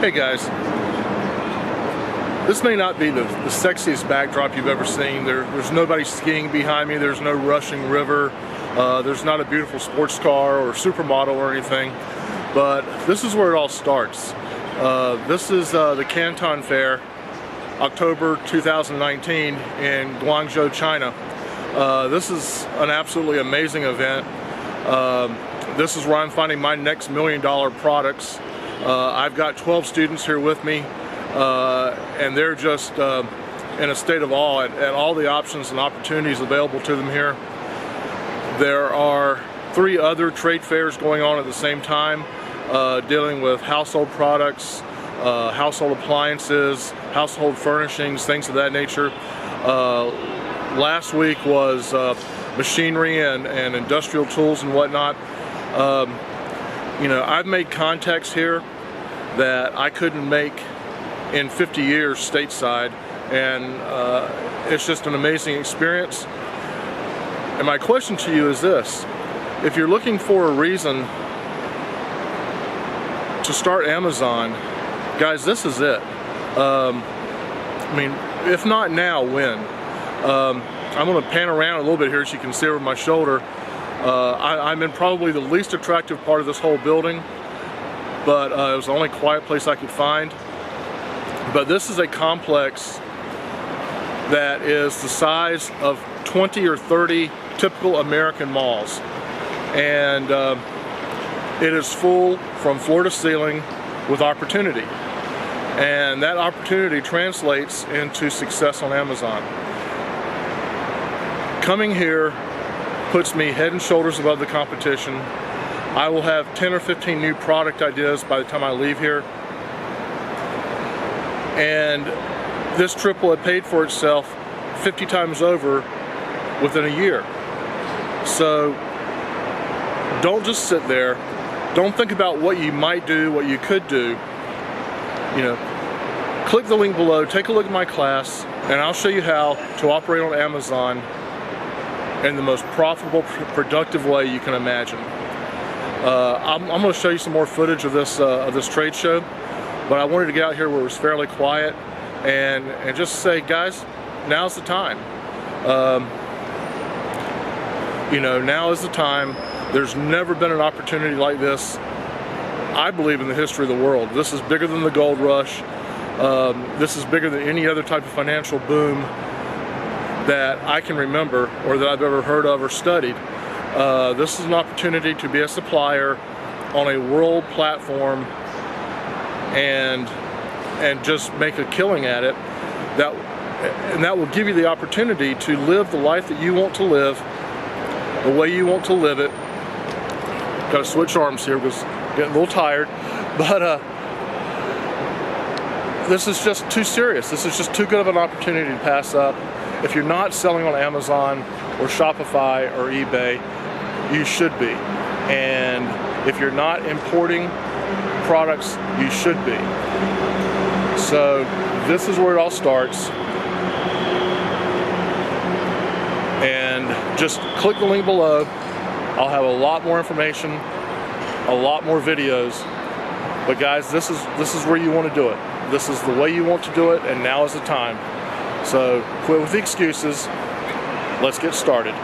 Hey guys, this may not be the sexiest backdrop you've ever seen. There's nobody skiing behind me, there's no rushing river, there's not a beautiful sports car or supermodel or anything, but this is where it all starts. This is the Canton Fair, October 2019 in Guangzhou, China. This is an absolutely amazing event. This is where I'm finding my next $1 million products. I've got 12 students here with me, and they're just in a state of awe at all the options and opportunities available to them here. There are 3 other trade fairs going on at the same time, dealing with household products, household appliances, household furnishings, things of that nature. Last week was machinery and industrial tools and whatnot. You know, I've made contacts here that I couldn't make in 50 years stateside, and it's just an amazing experience. And my question to you is this: if you're looking for a reason to start Amazon, guys, this is it. I mean, if not now, when? I'm going to pan around a little bit here so you can see over my shoulder. I'm in probably the least attractive part of this whole building, but it was the only quiet place I could find. But this is a complex that is the size of 20 or 30 typical American malls, and it is full from floor to ceiling with opportunity, and that opportunity translates into success on Amazon. Coming here puts me head and shoulders above the competition. I will have 10 or 15 new product ideas by the time I leave here. And this trip will have paid for itself 50 times over within a year. So don't just sit there. Don't think about what you might do, what you could do. You know, click the link below, take a look at my class, and I'll show you how to operate on Amazon in the most profitable, productive way you can imagine. I'm going to show you some more footage of this trade show, but I wanted to get out here where it was fairly quiet and just say, guys, now's the time. You know, now is the time. There's never been an opportunity like this, I believe, in the history of the world. This is bigger than the gold rush. This is bigger than any other type of financial boom that I can remember or that I've ever heard of or studied. This is an opportunity to be a supplier on a world platform and just make a killing at it. That will give you the opportunity to live the life that you want to live, the way you want to live it. Got to switch arms here because I'm getting a little tired, but this is just too serious. This is just too good of an opportunity to pass up. If you're not selling on Amazon or Shopify or eBay, you should be. And if you're not importing products, you should be. So this is where it all starts. And just click the link below. I'll have a lot more information, a lot more videos. But guys, this is where you want to do it. This is the way you want to do it, and now is the time. So quit with the excuses. Let's get started.